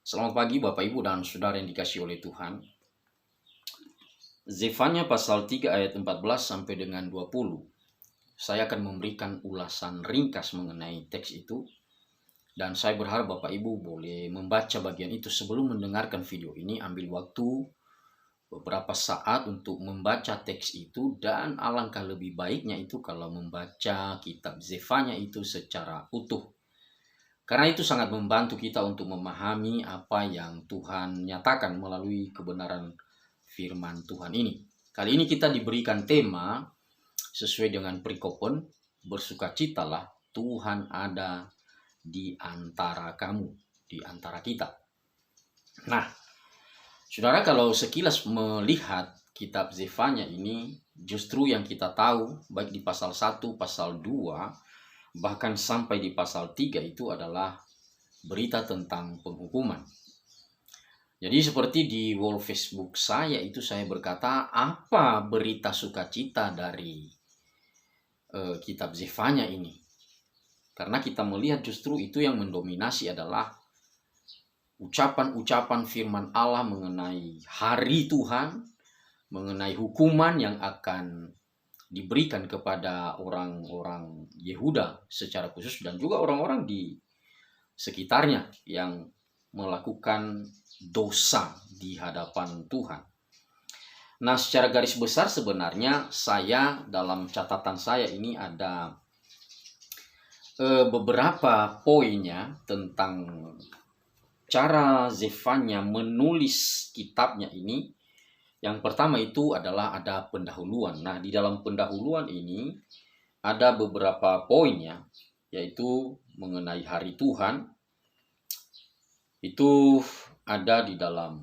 Selamat pagi Bapak Ibu dan Saudara yang dikasihi oleh Tuhan. Zefanya pasal 3 ayat 14 sampai dengan 20. Saya akan memberikan ulasan ringkas mengenai teks itu. Dan saya berharap Bapak Ibu boleh membaca bagian itu sebelum mendengarkan video ini. Ambil waktu beberapa saat untuk membaca teks itu. Dan alangkah lebih baiknya itu kalau membaca kitab Zefanya itu secara utuh. Karena itu sangat membantu kita untuk memahami apa yang Tuhan nyatakan melalui kebenaran firman Tuhan ini. Kali ini kita diberikan tema sesuai dengan perikopon, bersukacitalah Tuhan ada di antara kamu, di antara kita. Nah, saudara, kalau sekilas melihat kitab Zefanya ini, justru yang kita tahu baik di pasal 1, pasal 2, bahkan sampai di pasal 3 itu adalah berita tentang penghukuman. Jadi seperti di wall Facebook saya itu saya berkata, apa berita sukacita dari kitab Zefanya ini? Karena kita melihat justru itu yang mendominasi adalah ucapan-ucapan firman Allah mengenai hari Tuhan, mengenai hukuman yang akan diberikan kepada orang-orang Yehuda secara khusus dan juga orang-orang di sekitarnya yang melakukan dosa di hadapan Tuhan. Nah, secara garis besar sebenarnya saya dalam catatan saya ini ada beberapa poinnya tentang cara Zefanya menulis kitabnya ini. Yang pertama itu adalah ada pendahuluan. Nah, di dalam pendahuluan ini ada beberapa poinnya, yaitu mengenai hari Tuhan. Itu ada di dalam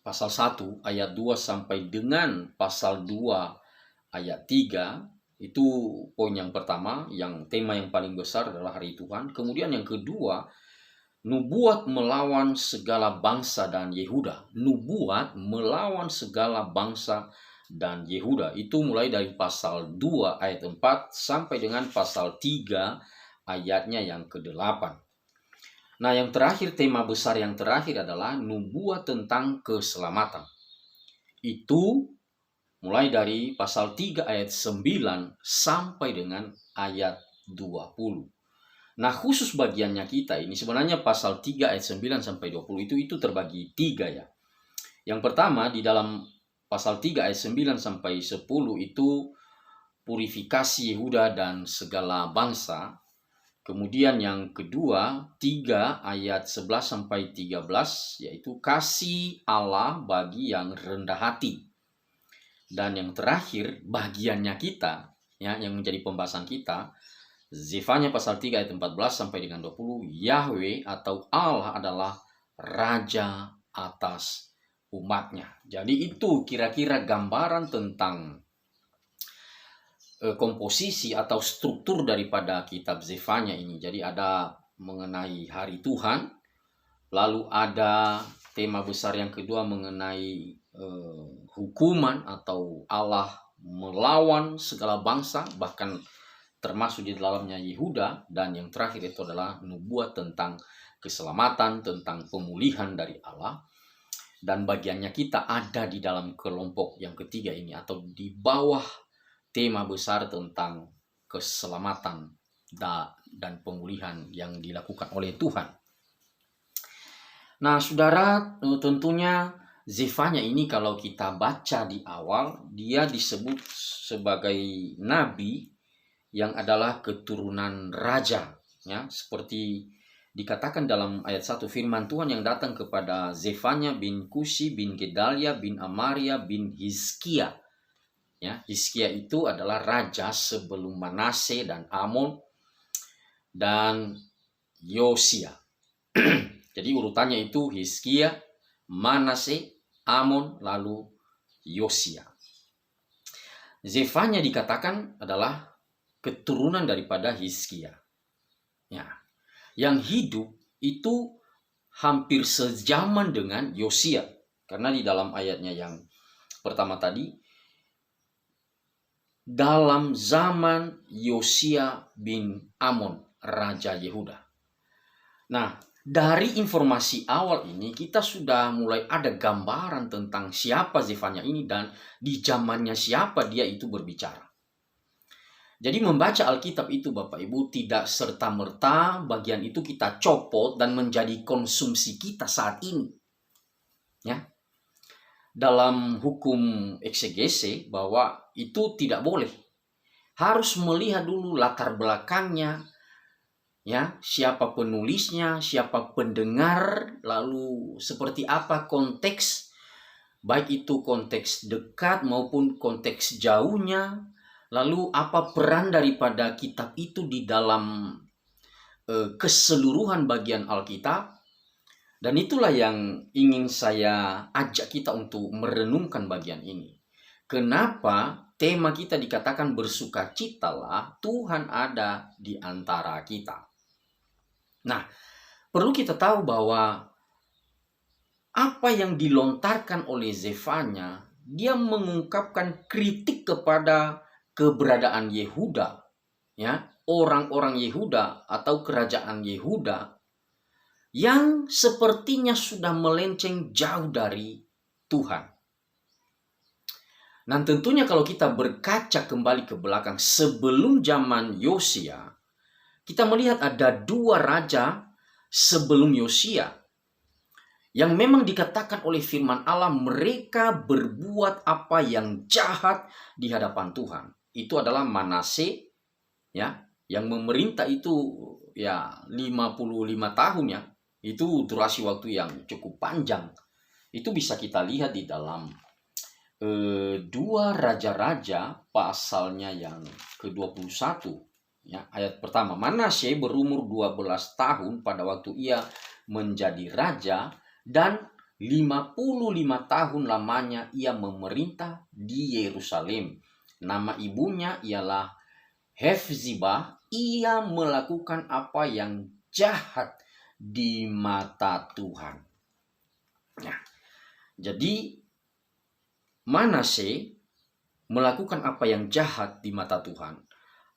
pasal 1 ayat 2 sampai dengan pasal 2 ayat 3. Itu poin yang pertama, yang tema yang paling besar adalah hari Tuhan. Kemudian yang kedua, nubuat melawan segala bangsa dan Yehuda. Nubuat melawan segala bangsa dan Yehuda. Itu mulai dari pasal 2 ayat 4 sampai dengan pasal 3 ayatnya yang ke-8. Nah, yang terakhir, tema besar yang terakhir adalah nubuat tentang keselamatan. Itu mulai dari pasal 3 ayat 9 sampai dengan ayat 20. Nah, khusus bagiannya kita ini sebenarnya pasal 3 ayat 9 sampai 20 itu terbagi 3 ya. Yang pertama di dalam pasal 3 ayat 9 sampai 10 itu purifikasi Yehuda dan segala bangsa. Kemudian yang kedua, 3 ayat 11 sampai 13, yaitu kasih Allah bagi yang rendah hati. Dan yang terakhir, bagiannya kita, ya, yang menjadi pembahasan kita, Zefanya pasal 3 ayat 14 sampai dengan 20, Yahweh atau Allah adalah Raja atas umatnya. Jadi itu kira-kira gambaran tentang komposisi atau struktur daripada kitab Zefanya ini. Jadi ada mengenai hari Tuhan, lalu ada tema besar yang kedua mengenai hukuman atau Allah melawan segala bangsa, bahkan termasuk di dalamnya Yehuda, dan yang terakhir itu adalah nubuat tentang keselamatan, tentang pemulihan dari Allah. Dan bagiannya kita ada di dalam kelompok yang ketiga ini atau di bawah tema besar tentang keselamatan dan pemulihan yang dilakukan oleh Tuhan. Nah, saudara, tentunya Zefanya ini kalau kita baca di awal, dia disebut sebagai nabi yang adalah keturunan raja, ya, seperti dikatakan dalam ayat 1, firman Tuhan yang datang kepada Zefanya bin Kusi bin Gedalia bin Amaria bin Hizkia. Ya, Hizkia itu adalah raja sebelum Manase dan Amon dan Yosia. Jadi urutannya itu Hizkia, Manase, Amon, lalu Yosia. Zefanya dikatakan adalah keturunan daripada Hizkia. Ya, yang hidup itu hampir sejaman dengan Yosia. Karena di dalam ayatnya yang pertama tadi, dalam zaman Yosia bin Amon, Raja Yehuda. Nah, Dari informasi awal ini kita sudah mulai ada gambaran tentang siapa Zefanya ini dan di zamannya siapa dia itu berbicara. Jadi membaca Alkitab itu Bapak Ibu tidak serta-merta bagian itu kita copot dan menjadi konsumsi kita saat ini. Ya. Dalam hukum eksegese bahwa itu tidak boleh. Harus melihat dulu latar belakangnya, ya, siapa penulisnya, siapa pendengar, lalu seperti apa konteks, baik itu konteks dekat maupun konteks jauhnya, lalu apa peran daripada kitab itu di dalam keseluruhan bagian Alkitab. Dan itulah yang ingin saya ajak kita untuk merenungkan bagian ini. Kenapa tema kita dikatakan bersukacitalah, Tuhan ada di antara kita. Nah, perlu kita tahu bahwa apa yang dilontarkan oleh Zefanya, dia mengungkapkan kritik kepada keberadaan Yehuda, ya, orang-orang Yehuda atau kerajaan Yehuda yang sepertinya sudah melenceng jauh dari Tuhan. Nah, tentunya kalau kita berkaca kembali ke belakang sebelum zaman Yosia, kita melihat ada dua raja sebelum Yosia yang memang dikatakan oleh firman Allah mereka berbuat apa yang jahat di hadapan Tuhan. Itu adalah Manase, ya, yang memerintah itu ya 55 tahun ya. Itu durasi waktu yang cukup panjang. Itu bisa kita lihat di dalam dua raja-raja pasalnya yang ke-21. Ya, ayat pertama, Manase berumur 12 tahun pada waktu ia menjadi raja dan 55 tahun lamanya ia memerintah di Yerusalem. Nama ibunya ialah Hefzibah. Ia melakukan apa yang jahat di mata Tuhan. Nah, jadi Manase melakukan apa yang jahat di mata Tuhan.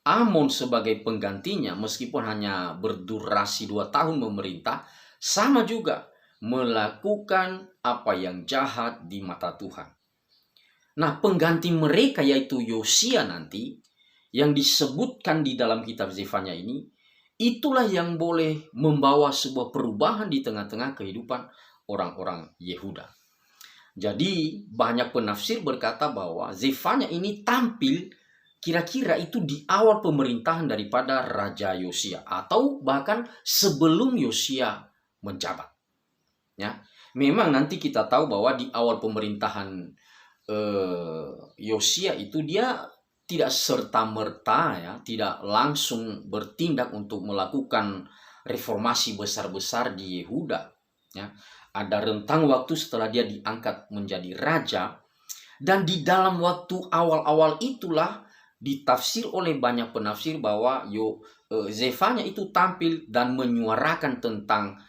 Amon sebagai penggantinya meskipun hanya berdurasi 2 tahun memerintah, sama juga melakukan apa yang jahat di mata Tuhan. Nah, pengganti mereka yaitu Yosia nanti yang disebutkan di dalam kitab Zefanya ini, itulah yang boleh membawa sebuah perubahan di tengah-tengah kehidupan orang-orang Yehuda. Jadi banyak penafsir berkata bahwa Zefanya ini tampil kira-kira itu di awal pemerintahan daripada Raja Yosia atau bahkan sebelum Yosia menjabat. Ya, memang nanti kita tahu bahwa di awal pemerintahan Yosia itu dia tidak serta-merta ya, tidak langsung bertindak untuk melakukan reformasi besar-besar di Yehuda. Ya, ada rentang waktu setelah dia diangkat menjadi raja, dan di dalam waktu awal-awal itulah ditafsir oleh banyak penafsir bahwa Zefanya itu tampil dan menyuarakan tentang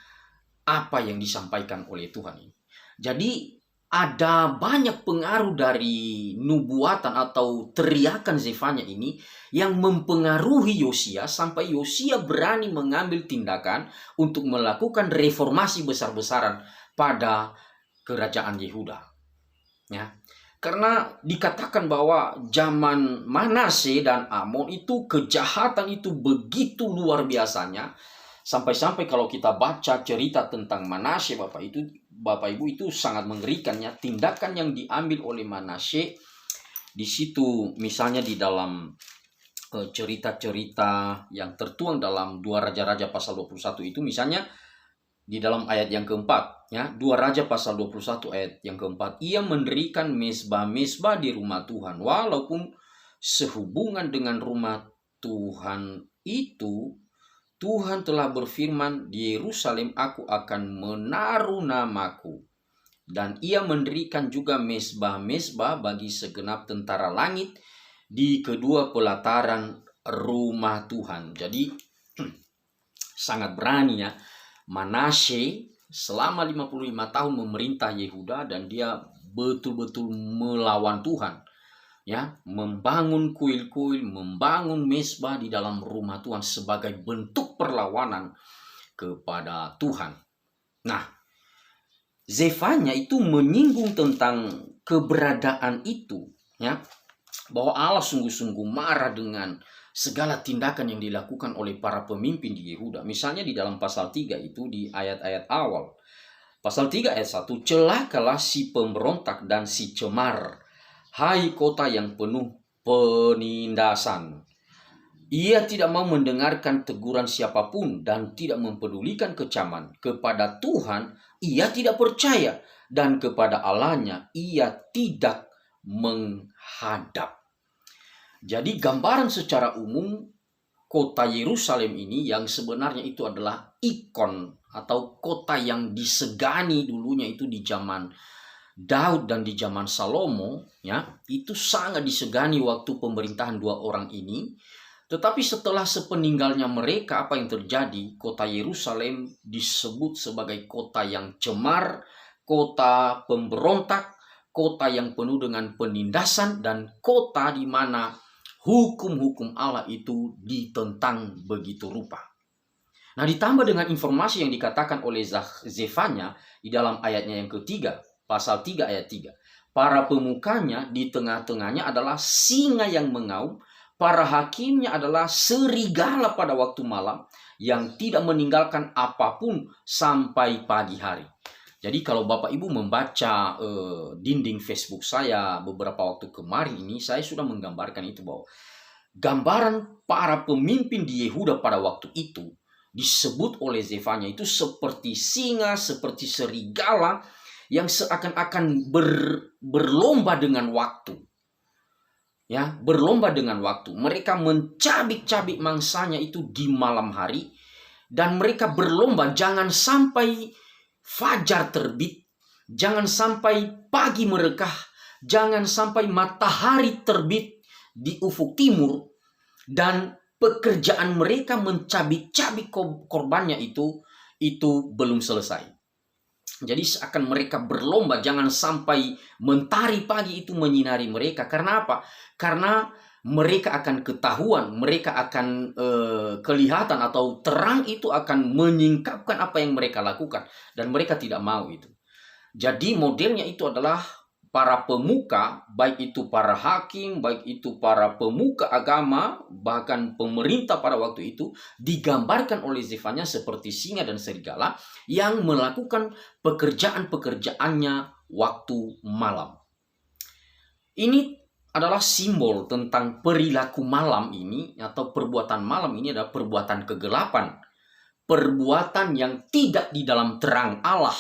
apa yang disampaikan oleh Tuhan ini. Jadi ada banyak pengaruh dari nubuatan atau teriakan Zefanya ini yang mempengaruhi Yosia sampai Yosia berani mengambil tindakan untuk melakukan reformasi besar-besaran pada kerajaan Yehuda. Ya. Karena dikatakan bahwa zaman Manase dan Amon itu kejahatan itu begitu luar biasanya. Sampai-sampai kalau kita baca cerita tentang Manase, Bapak Ibu itu sangat mengerikan ya. Tindakan yang diambil oleh Manase di situ, misalnya di dalam cerita-cerita yang tertuang dalam 2 Raja-Raja pasal 21 itu, misalnya di dalam ayat yang keempat ya, 2 Raja pasal 21 ayat yang keempat, ia mendirikan mezbah-mezbah di rumah Tuhan walaupun sehubungan dengan rumah Tuhan itu Tuhan telah berfirman, di Yerusalem aku akan menaruh namaku. Dan ia mendirikan juga mezbah-mezbah bagi segenap tentara langit di kedua pelataran rumah Tuhan. Jadi sangat berani ya. Manase selama 55 tahun memerintah Yehuda dan dia betul-betul melawan Tuhan. Ya, membangun kuil-kuil, membangun mezbah di dalam rumah Tuhan sebagai bentuk perlawanan kepada Tuhan. Nah, Zefanya itu menyinggung tentang keberadaan itu, ya, bahwa Allah sungguh-sungguh marah dengan segala tindakan yang dilakukan oleh para pemimpin di Yehuda. Misalnya di dalam pasal 3 itu, di ayat-ayat awal. Pasal 3 ayat 1, celakalah si pemberontak dan si cemar, hai kota yang penuh penindasan. Ia tidak mau mendengarkan teguran siapapun dan tidak mempedulikan kecaman. Kepada Tuhan ia tidak percaya dan kepada Allahnya ia tidak menghadap. Jadi gambaran secara umum kota Yerusalem ini yang sebenarnya itu adalah ikon atau kota yang disegani dulunya itu di zaman Daud dan di zaman Salomo, ya, itu sangat disegani waktu pemerintahan dua orang ini. Tetapi setelah sepeninggalnya mereka, apa yang terjadi? Kota Yerusalem disebut sebagai kota yang cemar, kota pemberontak, kota yang penuh dengan penindasan, dan kota di mana hukum-hukum Allah itu ditentang begitu rupa. Nah, ditambah dengan informasi yang dikatakan oleh Zefanya di dalam ayatnya yang ketiga, pasal 3 ayat 3. Para pemukanya di tengah-tengahnya adalah singa yang mengaum, para hakimnya adalah serigala pada waktu malam yang tidak meninggalkan apapun sampai pagi hari. Jadi kalau Bapak Ibu membaca dinding Facebook saya beberapa waktu kemarin ini, saya sudah menggambarkan itu bahwa gambaran para pemimpin di Yehuda pada waktu itu disebut oleh Zefanya itu seperti singa, seperti serigala yang seakan-akan berlomba dengan waktu. Ya, berlomba dengan waktu. Mereka mencabik-cabik mangsanya itu di malam hari, dan mereka berlomba jangan sampai fajar terbit, jangan sampai pagi merekah, jangan sampai matahari terbit di ufuk timur, dan pekerjaan mereka mencabik-cabik korbannya itu belum selesai. Jadi seakan mereka berlomba jangan sampai mentari pagi itu menyinari mereka. Karena apa? Karena mereka akan ketahuan, mereka akan kelihatan atau terang itu akan menyingkapkan apa yang mereka lakukan. Dan mereka tidak mau itu. Jadi modelnya itu adalah para pemuka, baik itu para hakim, baik itu para pemuka agama, bahkan pemerintah pada waktu itu, digambarkan oleh Zefanya seperti singa dan serigala yang melakukan pekerjaan-pekerjaannya waktu malam. Ini adalah simbol tentang perilaku malam ini, atau perbuatan malam ini adalah perbuatan kegelapan, perbuatan yang tidak di dalam terang Allah,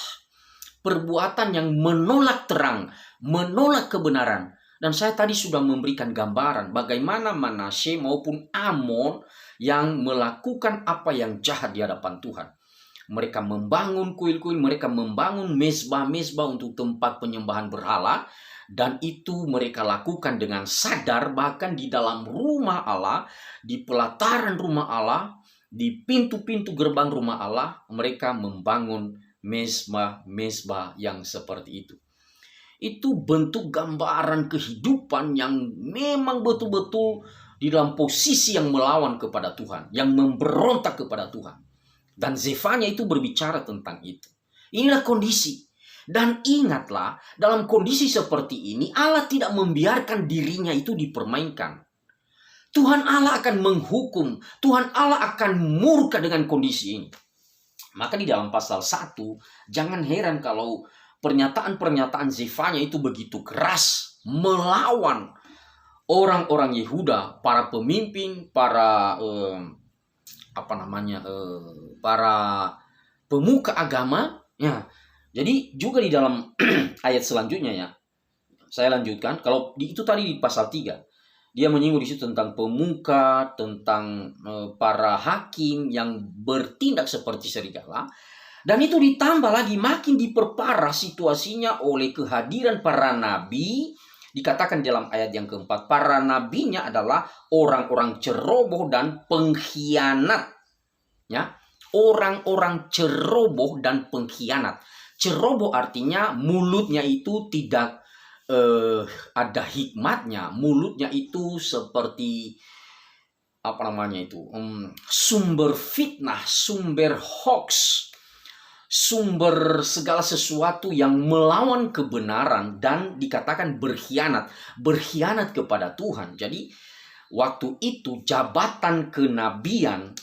perbuatan yang menolak terang, menolak kebenaran. Dan saya tadi sudah memberikan gambaran bagaimana Manasye maupun Amon yang melakukan apa yang jahat di hadapan Tuhan. Mereka membangun kuil-kuil, mereka membangun mezbah-mezbah untuk tempat penyembahan berhala. Dan itu mereka lakukan dengan sadar, bahkan di dalam rumah Allah, di pelataran rumah Allah, di pintu-pintu gerbang rumah Allah, mereka membangun mezbah yang seperti itu. Itu bentuk gambaran kehidupan yang memang betul-betul di dalam posisi yang melawan kepada Tuhan, yang memberontak kepada Tuhan. Dan Zefanya itu berbicara tentang itu. Inilah kondisi. Dan ingatlah, dalam kondisi seperti ini Allah tidak membiarkan dirinya itu dipermainkan. Tuhan Allah akan menghukum, Tuhan Allah akan murka dengan kondisi ini. Maka di dalam pasal 1, jangan heran kalau pernyataan-pernyataan Zefanya itu begitu keras melawan orang-orang Yehuda, para pemimpin, para para pemuka agama. Ya, jadi juga di dalam ayat selanjutnya, ya, saya lanjutkan. Kalau itu tadi di pasal 3, dia menyinggung di situ tentang pemuka, tentang para hakim yang bertindak seperti serigala. Dan itu ditambah lagi makin diperparah situasinya oleh kehadiran para nabi. Dikatakan dalam ayat yang keempat, para nabinya adalah orang-orang ceroboh dan pengkhianat. Ya, orang-orang ceroboh dan pengkhianat. Ceroboh artinya mulutnya itu tidak ada hikmatnya. Mulutnya itu seperti sumber fitnah, sumber hoax, sumber segala sesuatu yang melawan kebenaran dan dikatakan berkhianat kepada Tuhan. Jadi waktu itu jabatan kenabian,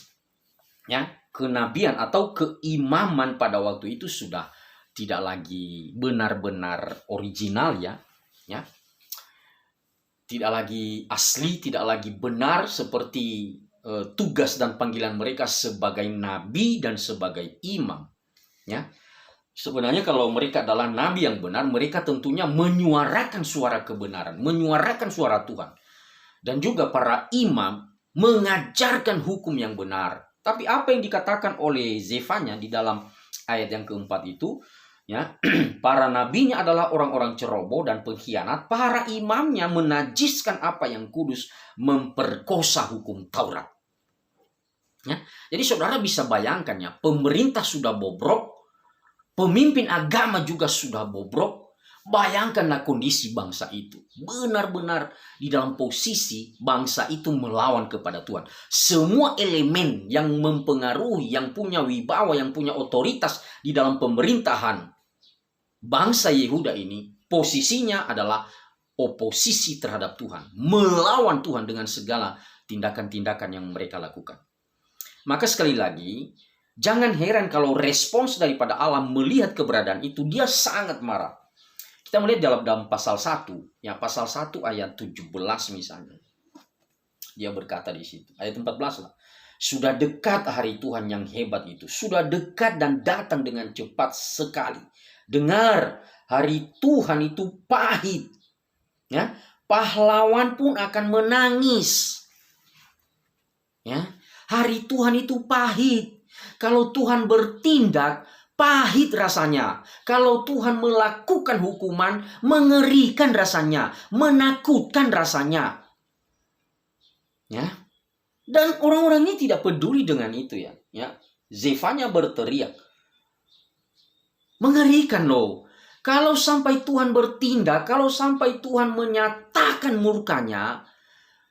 ya, kenabian atau keimaman pada waktu itu sudah tidak lagi benar-benar original, ya, tidak lagi asli, tidak lagi benar seperti tugas dan panggilan mereka sebagai nabi dan sebagai imam. Ya, sebenarnya kalau mereka adalah nabi yang benar, mereka tentunya menyuarakan suara kebenaran, menyuarakan suara Tuhan. Dan juga para imam mengajarkan hukum yang benar. Tapi apa yang dikatakan oleh Zefanya di dalam ayat yang keempat itu, ya, para nabinya adalah orang-orang ceroboh dan pengkhianat, para imamnya menajiskan apa yang kudus, memperkosa hukum Taurat. Ya, jadi saudara bisa bayangkan, ya, pemerintah sudah bobrok, pemimpin agama juga sudah bobrok. Bayangkanlah kondisi bangsa itu. Benar-benar di dalam posisi bangsa itu melawan kepada Tuhan. Semua elemen yang mempengaruhi, yang punya wibawa, yang punya otoritas di dalam pemerintahan bangsa Yehuda ini, posisinya adalah oposisi terhadap Tuhan. Melawan Tuhan dengan segala tindakan-tindakan yang mereka lakukan. Maka sekali lagi, jangan heran kalau respons daripada Allah melihat keberadaan itu, dia sangat marah. Kita melihat dalam pasal 1, ya, pasal 1 ayat 17 misalnya. Dia berkata di situ, ayat 14 lah. Sudah dekat hari Tuhan yang hebat itu. Sudah dekat dan datang dengan cepat sekali. Dengar, hari Tuhan itu pahit. Ya, pahlawan pun akan menangis. Ya, hari Tuhan itu pahit. Kalau Tuhan bertindak, pahit rasanya. Kalau Tuhan melakukan hukuman, mengerikan rasanya, menakutkan rasanya. Ya. Dan orang-orang ini tidak peduli dengan itu, ya. Zefanya berteriak. Mengerikan loh. Kalau sampai Tuhan bertindak, kalau sampai Tuhan menyatakan murkanya,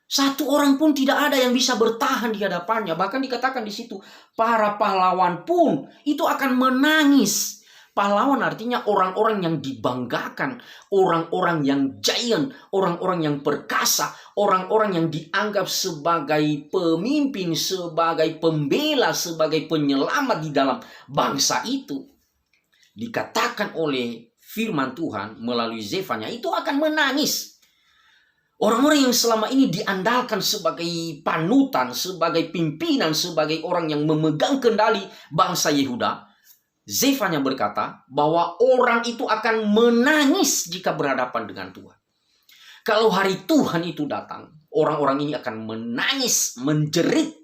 satu orang pun tidak ada yang bisa bertahan di hadapannya. Bahkan dikatakan di situ, para pahlawan pun itu akan menangis. Pahlawan artinya orang-orang yang dibanggakan, orang-orang yang giant, orang-orang yang perkasa, orang-orang yang dianggap sebagai pemimpin, sebagai pembela, sebagai penyelamat di dalam bangsa itu. Dikatakan oleh firman Tuhan melalui Zefanya, itu akan menangis. Orang-orang yang selama ini diandalkan sebagai panutan, sebagai pimpinan, sebagai orang yang memegang kendali bangsa Yehuda, Zefanya berkata bahwa orang itu akan menangis jika berhadapan dengan Tuhan. Kalau hari Tuhan itu datang, orang-orang ini akan menangis, menjerit,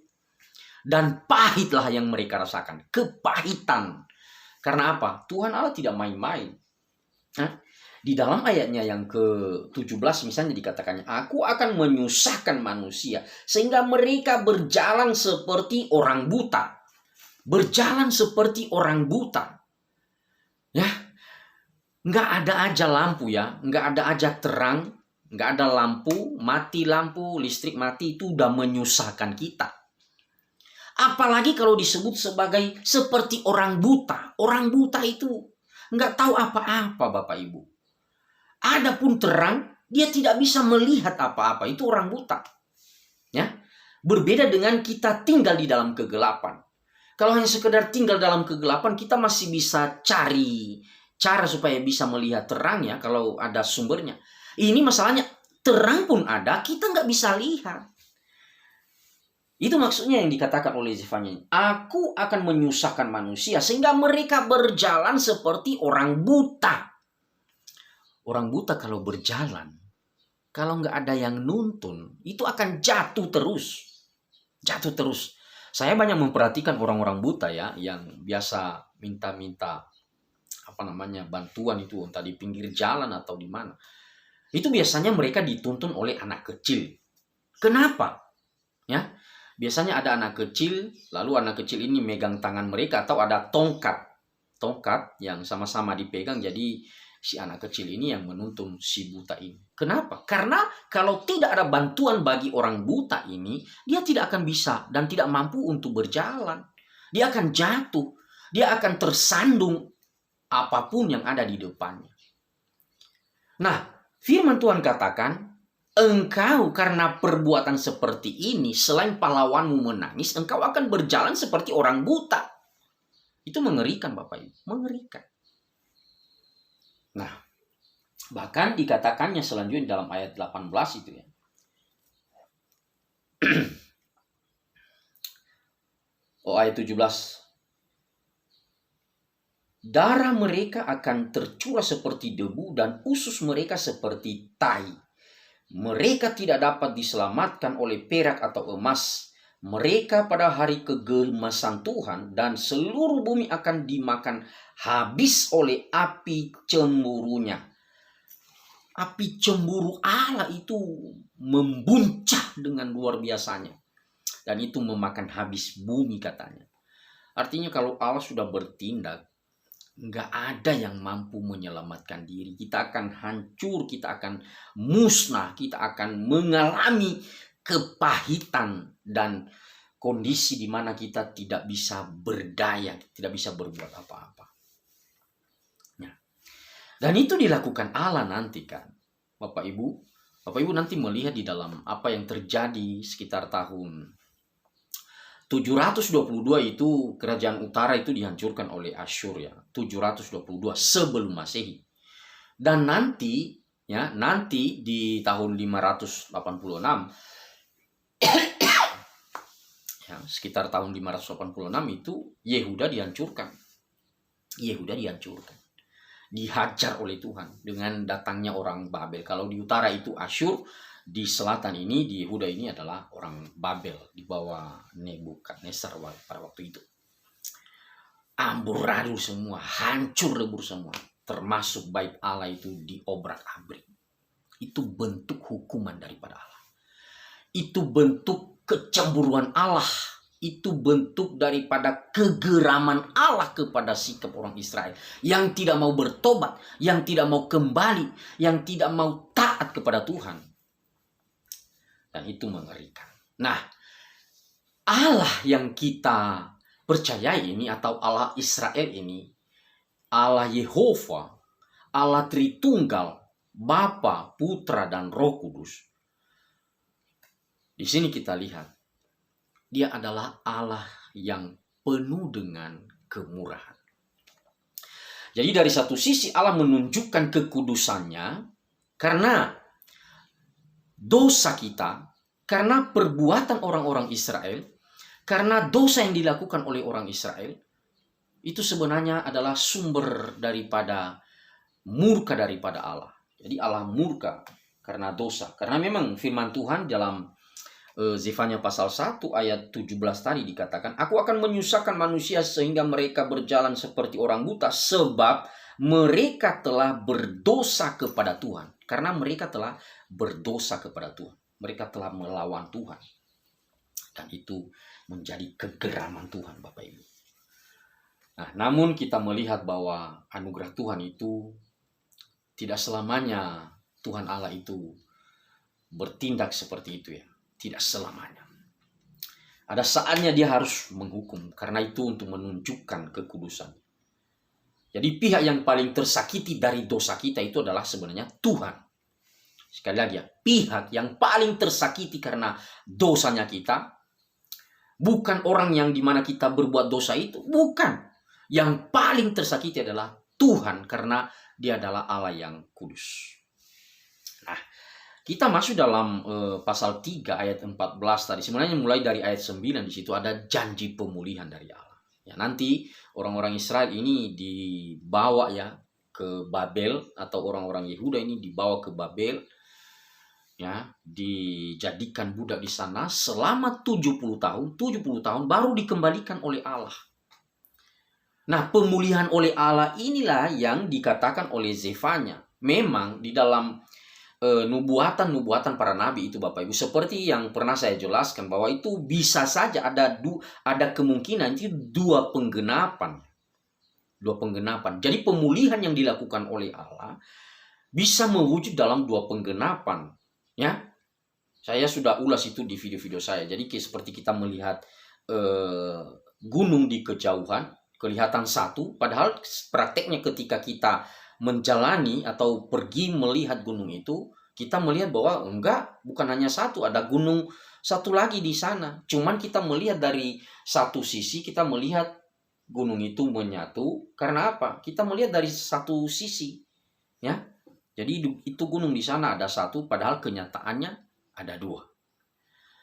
dan pahitlah yang mereka rasakan. Kepahitan. Karena apa? Tuhan Allah tidak main-main. Di dalam ayatnya yang ke-17 misalnya dikatakannya, aku akan menyusahkan manusia sehingga mereka berjalan seperti orang buta. Berjalan seperti orang buta. Ya, nggak ada aja lampu, ya, nggak ada aja terang, nggak ada lampu, mati lampu, listrik mati, itu udah menyusahkan kita. Apalagi kalau disebut sebagai seperti orang buta. Orang buta itu nggak tahu apa-apa, Bapak Ibu. Adapun terang, dia tidak bisa melihat apa-apa. Itu orang buta. Ya, berbeda dengan kita tinggal di dalam kegelapan. Kalau hanya sekedar tinggal dalam kegelapan, kita masih bisa cari cara supaya bisa melihat terang, ya, kalau ada sumbernya. Ini masalahnya, terang pun ada, kita nggak bisa lihat. Itu maksudnya yang dikatakan oleh Zefanya. Aku akan menyusahkan manusia sehingga mereka berjalan seperti orang buta. Orang buta kalau berjalan, kalau nggak ada yang nuntun, itu akan jatuh terus. Jatuh terus. Saya banyak memperhatikan orang-orang buta, ya, yang biasa minta-minta bantuan itu, entah di pinggir jalan atau di mana. Itu biasanya mereka dituntun oleh anak kecil. Kenapa? Ya, biasanya ada anak kecil, lalu anak kecil ini megang tangan mereka, atau ada tongkat yang sama-sama dipegang, jadi si anak kecil ini yang menuntun si buta ini. Kenapa? Karena kalau tidak ada bantuan bagi orang buta ini, dia tidak akan bisa dan tidak mampu untuk berjalan. Dia akan jatuh, dia akan tersandung apapun yang ada di depannya. Nah, firman Tuhan katakan, engkau karena perbuatan seperti ini, selain pahlawanmu menangis, engkau akan berjalan seperti orang buta. Itu mengerikan Bapak Ibu, mengerikan. Nah, bahkan dikatakannya selanjutnya dalam ayat 18 itu ya. Ayat 17. Darah mereka akan tercurah seperti debu dan usus mereka seperti tai. Mereka tidak dapat diselamatkan oleh perak atau emas. Mereka pada hari kegemasan Tuhan dan seluruh bumi akan dimakan habis oleh api cemburunya. Api cemburu Allah itu membuncah dengan luar biasanya. Dan itu memakan habis bumi katanya. Artinya kalau Allah sudah bertindak, nggak ada yang mampu menyelamatkan diri. Kita akan hancur, kita akan musnah, kita akan mengalami kepahitan dan kondisi di mana kita tidak bisa berdaya, tidak bisa berbuat apa-apa. Nah, dan itu dilakukan Allah nanti kan, Bapak Ibu nanti melihat di dalam apa yang terjadi sekitar tahun 722 itu kerajaan utara itu dihancurkan oleh Asyur ya, 722 sebelum Masehi. Dan nanti di tahun 586 ya, sekitar tahun 586 itu Yehuda dihancurkan. Dihajar oleh Tuhan dengan datangnya orang Babel. Kalau di utara itu Asyur, di selatan ini, di Yehuda ini adalah orang Babel di bawah Nebukadnezar pada waktu itu. Amburadul semua, hancur lebur semua, termasuk bait Allah itu diobrak-abrik. Itu bentuk hukuman daripada Allah. Itu bentuk kecemburuan Allah. Itu bentuk daripada kegeraman Allah kepada sikap orang Israel yang tidak mau bertobat, yang tidak mau kembali, yang tidak mau taat kepada Tuhan. Dan itu mengerikan. Nah, Allah yang kita percayai ini atau Allah Israel ini, Allah Yehova, Allah Tritunggal, Bapa, Putra, dan Roh Kudus. Di sini kita lihat, Dia adalah Allah yang penuh dengan kemurahan. Jadi dari satu sisi Allah menunjukkan kekudusannya karena dosa kita, karena perbuatan orang-orang Israel, karena dosa yang dilakukan oleh orang Israel, itu sebenarnya adalah sumber daripada murka daripada Allah. Jadi Allah murka karena dosa. Karena memang firman Tuhan dalam Zefanya pasal 1 ayat 17 tadi dikatakan, aku akan menyusahkan manusia sehingga mereka berjalan seperti orang buta, sebab mereka telah berdosa kepada Tuhan. Karena mereka telah berdosa kepada Tuhan. Mereka telah melawan Tuhan. Dan itu menjadi kegeraman Tuhan, Bapak Ibu. Nah, namun kita melihat bahwa anugerah Tuhan itu tidak selamanya Tuhan Allah itu bertindak seperti itu ya. Tidak selamanya. Ada saatnya Dia harus menghukum. Karena itu untuk menunjukkan kekudusan. Jadi pihak yang paling tersakiti dari dosa kita itu adalah sebenarnya Tuhan. Sekali lagi ya, pihak yang paling tersakiti karena dosanya kita, bukan orang yang dimana kita berbuat dosa itu, bukan. Yang paling tersakiti adalah Tuhan karena Dia adalah Allah yang kudus. Nah, kita masuk dalam pasal 3 ayat 14 tadi. Sebenarnya mulai dari ayat 9 di situ ada janji pemulihan dari Allah. Ya, nanti orang-orang Israel ini dibawa ya ke Babel, atau orang-orang Yehuda ini dibawa ke Babel. Ya, dijadikan budak di sana selama 70 tahun. 70 tahun baru dikembalikan oleh Allah. Nah, pemulihan oleh Allah inilah yang dikatakan oleh Zefanya. Memang di dalam nubuatan para nabi itu, Bapak Ibu, seperti yang pernah saya jelaskan bahwa itu bisa saja ada kemungkinan itu dua penggenapan. dua penggenapan. Jadi pemulihan yang dilakukan oleh Allah bisa mewujud dalam dua penggenapan, ya. Saya sudah ulas itu di video-video saya. Jadi seperti kita melihat gunung di kejauhan, kelihatan satu, padahal prakteknya ketika kita menjalani atau pergi melihat gunung itu, kita melihat bahwa enggak, bukan hanya satu, ada gunung satu lagi di sana. Cuman kita melihat dari satu sisi, kita melihat gunung itu menyatu. Karena apa? Kita melihat dari satu sisi, ya. Jadi itu gunung di sana ada satu, padahal kenyataannya ada dua.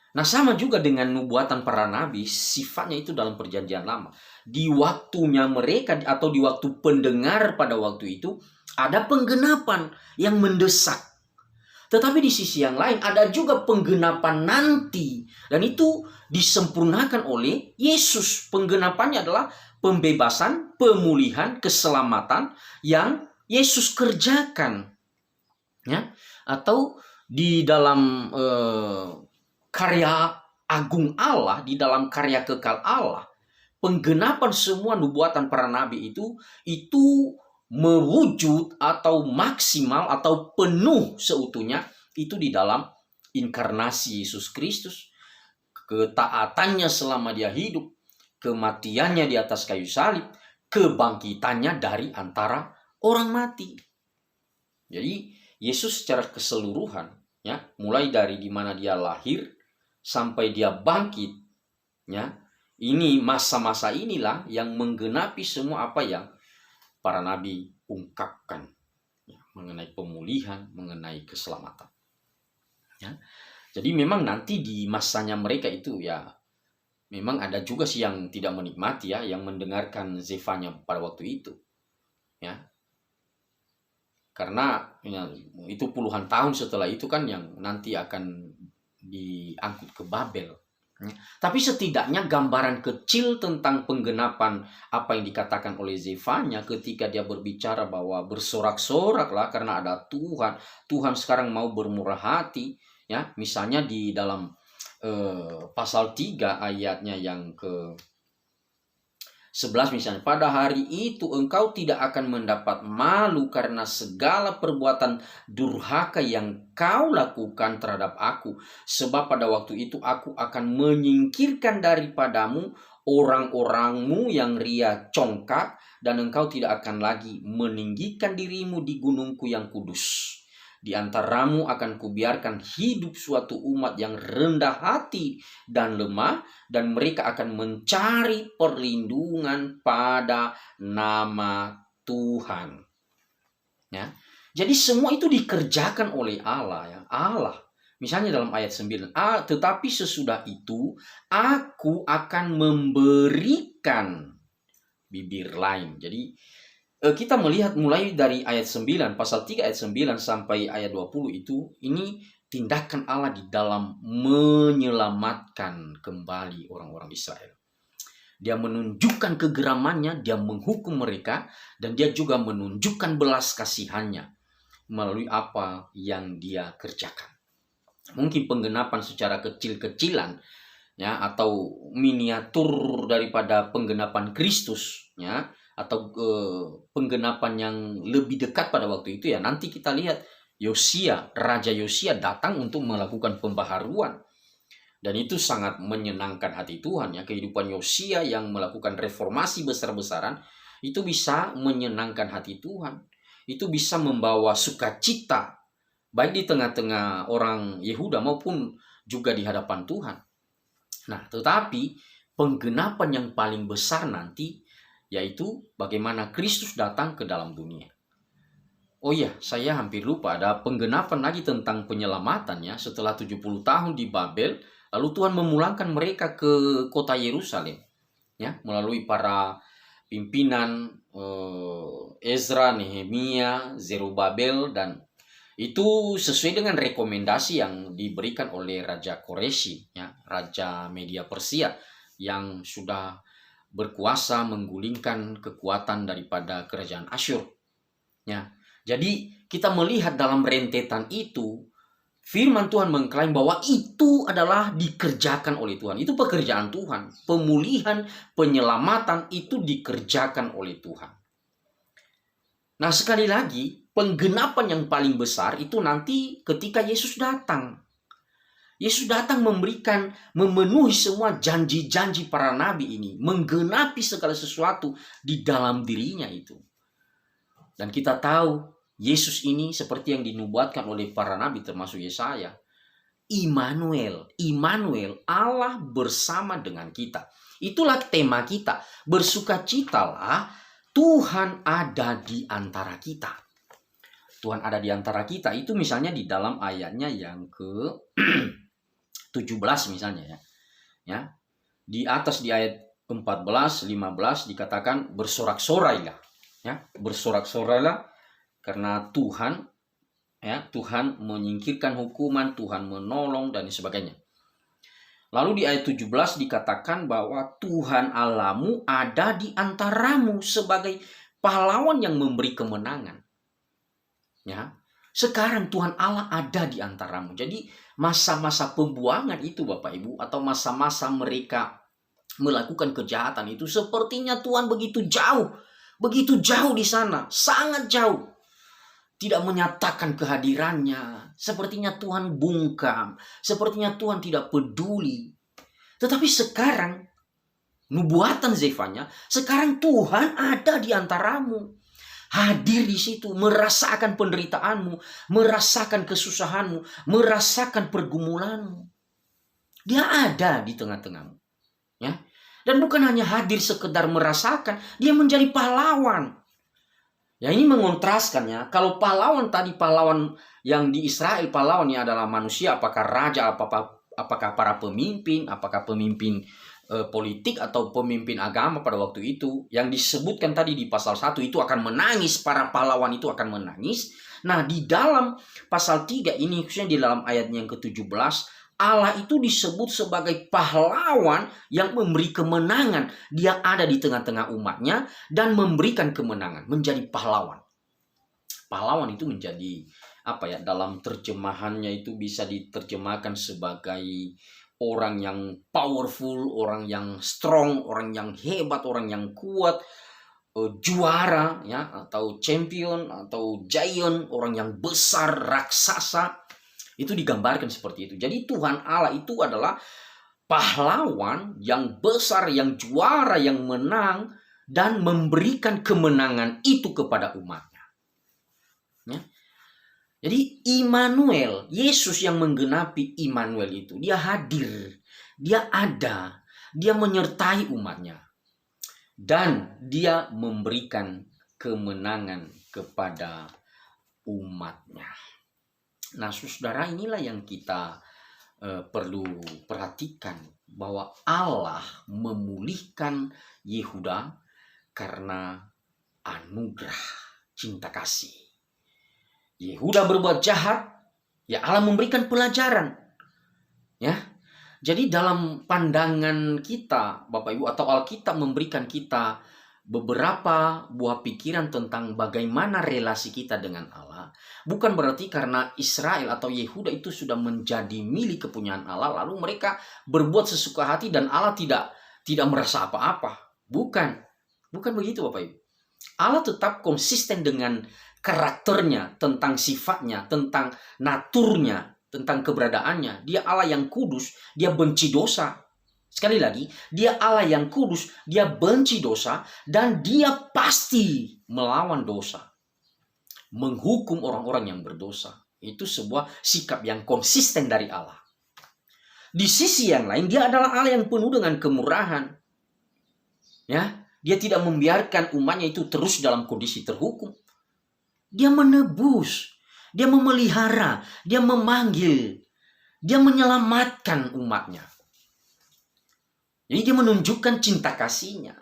Nah, sama juga dengan nubuatan para nabi, sifatnya itu dalam perjanjian lama. Di waktunya mereka atau di waktu pendengar pada waktu itu, ada penggenapan yang mendesak. Tetapi di sisi yang lain ada juga penggenapan nanti. Dan itu disempurnakan oleh Yesus. Penggenapannya adalah pembebasan, pemulihan, keselamatan yang Yesus kerjakan. Ya, atau di dalam karya agung Allah, di dalam karya kekal Allah, penggenapan semua nubuatan para nabi itu mewujud atau maksimal atau penuh seutuhnya itu di dalam inkarnasi Yesus Kristus, ketaatannya selama dia hidup, kematiannya di atas kayu salib, kebangkitannya dari antara orang mati. Jadi Yesus secara keseluruhan, ya, mulai dari dimana dia lahir sampai dia bangkit, ya, ini masa-masa inilah yang menggenapi semua apa yang para nabi ungkapkan, ya, mengenai pemulihan, mengenai keselamatan. Ya. Jadi memang nanti di masanya mereka itu, ya, memang ada juga sih yang tidak menikmati, ya, yang mendengarkan Zefanya pada waktu itu, ya. Karena ya, itu puluhan tahun setelah itu kan yang nanti akan diangkut ke Babel. Tapi setidaknya gambaran kecil tentang penggenapan apa yang dikatakan oleh Zefanya ketika dia berbicara bahwa bersorak-soraklah karena ada Tuhan. Tuhan sekarang mau bermurah hati. Ya, misalnya di dalam pasal 3 ayatnya yang ke 11 misalnya, pada hari itu engkau tidak akan mendapat malu karena segala perbuatan durhaka yang kau lakukan terhadap aku. Sebab pada waktu itu aku akan menyingkirkan daripadamu orang-orangmu yang ria congkak, dan engkau tidak akan lagi meninggikan dirimu di gunungku yang kudus. Di antaramu akan kubiarkan hidup suatu umat yang rendah hati dan lemah, dan mereka akan mencari perlindungan pada nama Tuhan. Ya. Jadi semua itu dikerjakan oleh Allah, ya. Allah. Misalnya dalam ayat 9, tetapi sesudah itu aku akan memberikan bibir lain. Jadi kita melihat mulai dari ayat 9, pasal 3 ayat 9 sampai ayat 20 itu, ini tindakan Allah di dalam menyelamatkan kembali orang-orang Israel. Dia menunjukkan kegeramannya, dia menghukum mereka, dan dia juga menunjukkan belas kasihannya melalui apa yang dia kerjakan. Mungkin penggenapan secara kecil-kecilan, ya, atau miniatur daripada penggenapan Kristus, ya, atau penggenapan yang lebih dekat pada waktu itu, ya, nanti kita lihat Raja Yosia datang untuk melakukan pembaharuan, dan itu sangat menyenangkan hati Tuhan, ya. Kehidupan Yosia yang melakukan reformasi besar-besaran itu bisa menyenangkan hati Tuhan, itu bisa membawa sukacita baik di tengah-tengah orang Yehuda maupun juga di hadapan Tuhan. Nah, tetapi penggenapan yang paling besar nanti yaitu bagaimana Kristus datang ke dalam dunia. Oh iya, saya hampir lupa, ada penggenapan lagi tentang penyelamatannya setelah 70 tahun di Babel, lalu Tuhan memulangkan mereka ke kota Yerusalem, ya, melalui para pimpinan Ezra, Nehemia, Zerubabel, dan itu sesuai dengan rekomendasi yang diberikan oleh Raja Koreshi, ya, Raja Media Persia yang sudah berkuasa menggulingkan kekuatan daripada kerajaan Asyur. Ya. Jadi kita melihat dalam rentetan itu, firman Tuhan mengklaim bahwa itu adalah dikerjakan oleh Tuhan. Itu pekerjaan Tuhan. Pemulihan, penyelamatan itu dikerjakan oleh Tuhan. Nah, sekali lagi, penggenapan yang paling besar itu nanti ketika Yesus datang. Yesus datang memenuhi semua janji-janji para nabi ini, menggenapi segala sesuatu di dalam dirinya itu. Dan kita tahu Yesus ini seperti yang dinubuatkan oleh para nabi termasuk Yesaya. Immanuel, Immanuel, Allah bersama dengan kita. Itulah tema kita. Bersukacitalah, Tuhan ada di antara kita. Tuhan ada di antara kita itu misalnya di dalam ayatnya yang ke 17 misalnya ya. Ya. Di atas di ayat 14, 15 dikatakan bersorak-sorailah. Ya, bersorak-sorailah karena Tuhan ya, Tuhan menyingkirkan hukuman, Tuhan menolong dan sebagainya. Lalu di ayat 17 dikatakan bahwa Tuhan Allahmu ada di antaramu sebagai pahlawan yang memberi kemenangan. Ya. Sekarang Tuhan Allah ada di antaramu. Jadi masa-masa pembuangan itu Bapak Ibu atau masa-masa mereka melakukan kejahatan itu sepertinya Tuhan begitu jauh di sana, sangat jauh. Tidak menyatakan kehadirannya, sepertinya Tuhan bungkam, sepertinya Tuhan tidak peduli. Tetapi sekarang nubuatan Zefanya, sekarang Tuhan ada di antaramu. Hadir di situ, merasakan penderitaanmu, merasakan kesusahanmu, merasakan pergumulanmu. Dia ada di tengah-tengahmu. Ya. Dan bukan hanya hadir sekedar merasakan, dia menjadi pahlawan. Ya ini mengontraskan ya. Kalau pahlawan tadi, pahlawan yang di Israel, pahlawannya adalah manusia, apakah raja, apakah para pemimpin, apakah pemimpin politik atau pemimpin agama pada waktu itu, yang disebutkan tadi di pasal 1 itu akan menangis, para pahlawan itu akan menangis. Nah, di dalam pasal 3 ini, khususnya di dalam ayatnya yang ke-17, Allah itu disebut sebagai pahlawan yang memberi kemenangan. Dia ada di tengah-tengah umatnya dan memberikan kemenangan, menjadi pahlawan. Pahlawan itu menjadi apa ya, dalam terjemahannya itu bisa diterjemahkan sebagai orang yang powerful, orang yang strong, orang yang hebat, orang yang kuat, juara ya, atau champion, atau giant, orang yang besar, raksasa. Itu digambarkan seperti itu. Jadi Tuhan Allah itu adalah pahlawan yang besar, yang juara, yang menang dan memberikan kemenangan itu kepada umatnya. Ya. Jadi Immanuel, Yesus yang menggenapi Immanuel itu, dia hadir, dia ada, dia menyertai umatnya. Dan dia memberikan kemenangan kepada umatnya. Nah saudara, inilah yang kita perlu perhatikan, bahwa Allah memulihkan Yehuda karena anugerah cinta kasih. Yehuda berbuat jahat, ya Allah memberikan pelajaran. Ya. Jadi dalam pandangan kita, Bapak Ibu, atau Alkitab memberikan kita beberapa buah pikiran tentang bagaimana relasi kita dengan Allah. Bukan berarti karena Israel atau Yehuda itu sudah menjadi milik kepunyaan Allah, lalu mereka berbuat sesuka hati dan Allah tidak merasa apa-apa. Bukan begitu Bapak Ibu. Allah tetap konsisten dengan karakternya, tentang sifatnya, tentang naturnya, tentang keberadaannya. Dia Allah yang kudus, dia benci dosa. Sekali lagi, dia Allah yang kudus, dia benci dosa, dan dia pasti melawan dosa. Menghukum orang-orang yang berdosa. Itu sebuah sikap yang konsisten dari Allah. Di sisi yang lain, dia adalah Allah yang penuh dengan kemurahan. Ya, dia tidak membiarkan umatnya itu terus dalam kondisi terhukum. Dia menebus, dia memelihara, dia memanggil, dia menyelamatkan umatnya. Jadi dia menunjukkan cinta kasihnya.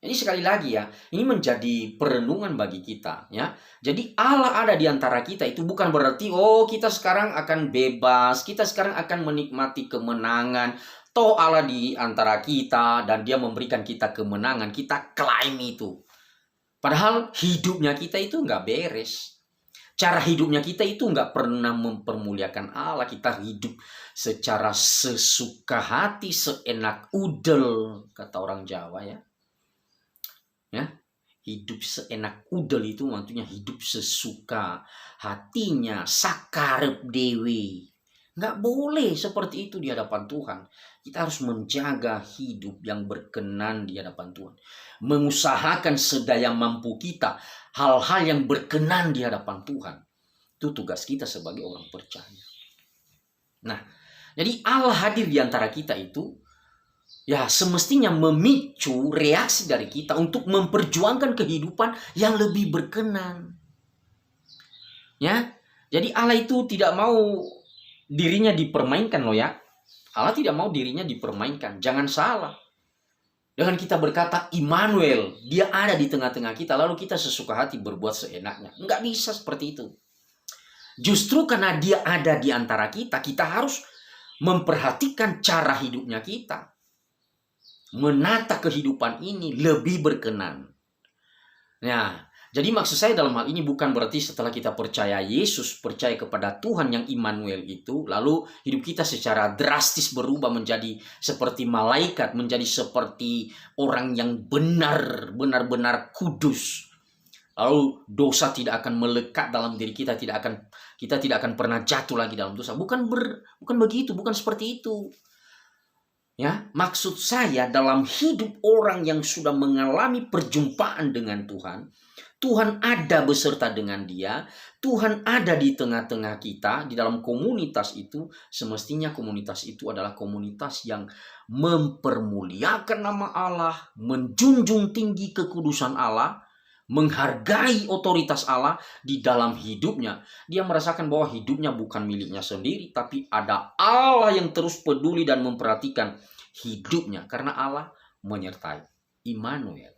Ini sekali lagi ya, ini menjadi perenungan bagi kita ya. Jadi Allah ada di antara kita itu bukan berarti kita sekarang akan bebas, kita sekarang akan menikmati kemenangan. Toh Allah di antara kita dan dia memberikan kita kemenangan, kita klaim itu. Padahal hidupnya kita itu nggak beres. Cara hidupnya kita itu nggak pernah mempermuliakan Allah. Kita hidup secara sesuka hati, seenak udel, kata orang Jawa ya. Ya, Hidup seenak udel itu maksudnya hidup sesuka hatinya, sakarep dewi. Nggak boleh seperti itu di hadapan Tuhan. Kita harus menjaga hidup yang berkenan di hadapan Tuhan. Mengusahakan sedaya mampu kita hal-hal yang berkenan di hadapan Tuhan. Itu tugas kita sebagai orang percaya. Nah, jadi Allah hadir di antara kita itu ya semestinya memicu reaksi dari kita untuk memperjuangkan kehidupan yang lebih berkenan. Ya. Jadi Allah itu tidak mau dirinya dipermainkan loh ya. Allah tidak mau dirinya dipermainkan. Jangan salah. Dengan kita berkata Immanuel, dia ada di tengah-tengah kita, lalu kita sesuka hati berbuat seenaknya. Enggak bisa seperti itu. Justru karena dia ada di antara kita, kita harus memperhatikan cara hidupnya kita. Menata kehidupan ini lebih berkenan. Nah, jadi maksud saya dalam hal ini bukan berarti setelah kita percaya Yesus, percaya kepada Tuhan yang Immanuel itu, lalu hidup kita secara drastis berubah menjadi seperti malaikat, menjadi seperti orang yang benar-benar kudus. Lalu dosa tidak akan melekat dalam diri kita, kita tidak akan pernah jatuh lagi dalam dosa. Bukan begitu, bukan seperti itu. Ya, maksud saya dalam hidup orang yang sudah mengalami perjumpaan dengan Tuhan, Tuhan ada beserta dengan dia, Tuhan ada di tengah-tengah kita, di dalam komunitas itu, semestinya komunitas itu adalah komunitas yang mempermuliakan nama Allah, menjunjung tinggi kekudusan Allah, menghargai otoritas Allah di dalam hidupnya. Dia merasakan bahwa hidupnya bukan miliknya sendiri, tapi ada Allah yang terus peduli dan memperhatikan hidupnya karena Allah menyertai. Immanuel.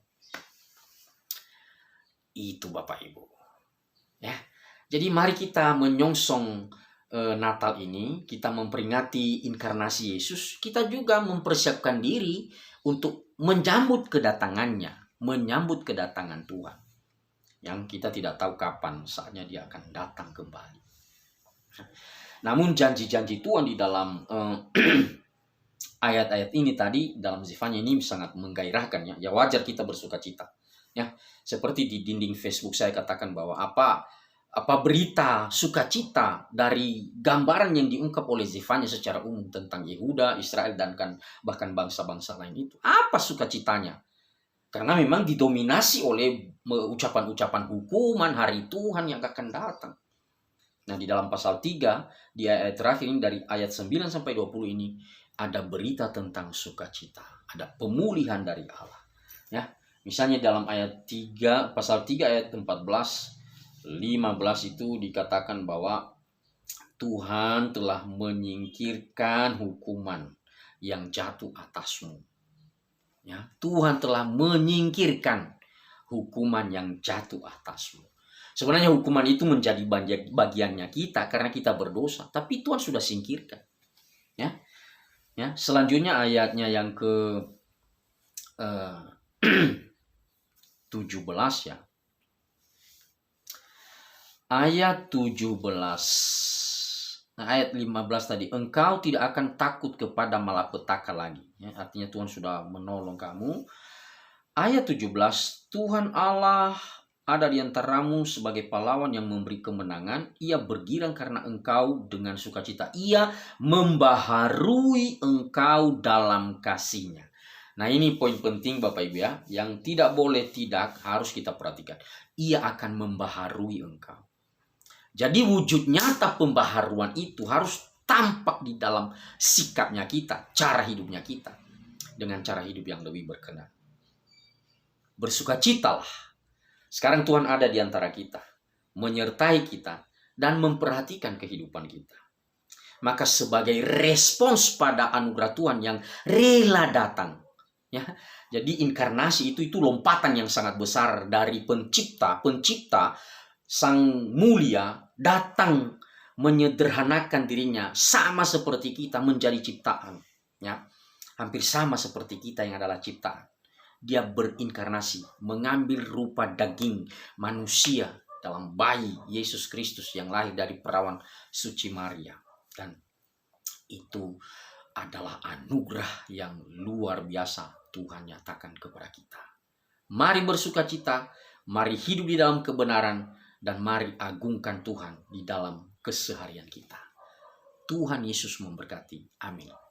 Itu Bapak Ibu. Ya. Jadi mari kita menyongsong Natal ini, kita memperingati inkarnasi Yesus, kita juga mempersiapkan diri untuk menyambut kedatangannya, menyambut kedatangan Tuhan. Yang kita tidak tahu kapan saatnya dia akan datang kembali. Namun janji-janji Tuhan di dalam ayat-ayat ini tadi dalam Zefanya ini sangat menggairahkan ya. Ya wajar kita bersuka cita. Ya, seperti di dinding Facebook saya katakan bahwa apa berita sukacita dari gambaran yang diungkap oleh Zefanya secara umum tentang Yehuda, Israel dan bahkan bangsa-bangsa lain itu. Apa sukacitanya? Karena memang didominasi oleh ucapan-ucapan hukuman hari Tuhan yang akan datang. Nah, di dalam pasal 3, di ayat terakhir ini dari ayat 9 sampai 20 ini, ada berita tentang sukacita. Ada pemulihan dari Allah. Ya, misalnya dalam ayat 3, pasal 3 ayat 14, 15 itu dikatakan bahwa Tuhan telah menyingkirkan hukuman yang jatuh atasmu. Ya, Tuhan telah menyingkirkan hukuman yang jatuh atasmu. Sebenarnya hukuman itu menjadi bagiannya kita karena kita berdosa, tapi Tuhan sudah singkirkan. Ya, ya. Selanjutnya ayatnya yang ke 17 ya. Ayat 17. Nah, ayat 15 tadi, engkau tidak akan takut kepada malapetaka lagi. Ya, artinya Tuhan sudah menolong kamu. Ayat 17, Tuhan Allah ada di antaramu sebagai pahlawan yang memberi kemenangan. Ia bergirang karena engkau dengan sukacita. Ia membaharui engkau dalam kasih-Nya. Nah, ini poin penting Bapak Ibu ya, yang tidak boleh tidak harus kita perhatikan. Ia akan membaharui engkau. Jadi wujud nyata pembaharuan itu harus tampak di dalam sikapnya kita, cara hidupnya kita. Dengan cara hidup yang lebih berkenan. Bersukacitalah. Sekarang Tuhan ada di antara kita. Menyertai kita dan memperhatikan kehidupan kita. Maka sebagai respons pada anugerah Tuhan yang rela datang. Ya, jadi inkarnasi itu lompatan yang sangat besar dari pencipta Sang Mulia datang menyederhanakan dirinya sama seperti kita menjadi ciptaan, ya. Hampir sama seperti kita yang adalah ciptaan. Dia berinkarnasi, mengambil rupa daging manusia dalam bayi Yesus Kristus yang lahir dari perawan suci Maria. Dan itu adalah anugerah yang luar biasa Tuhan nyatakan kepada kita. Mari bersukacita, mari hidup di dalam kebenaran, dan mari agungkan Tuhan di dalam keseharian kita. Tuhan Yesus memberkati. Amin.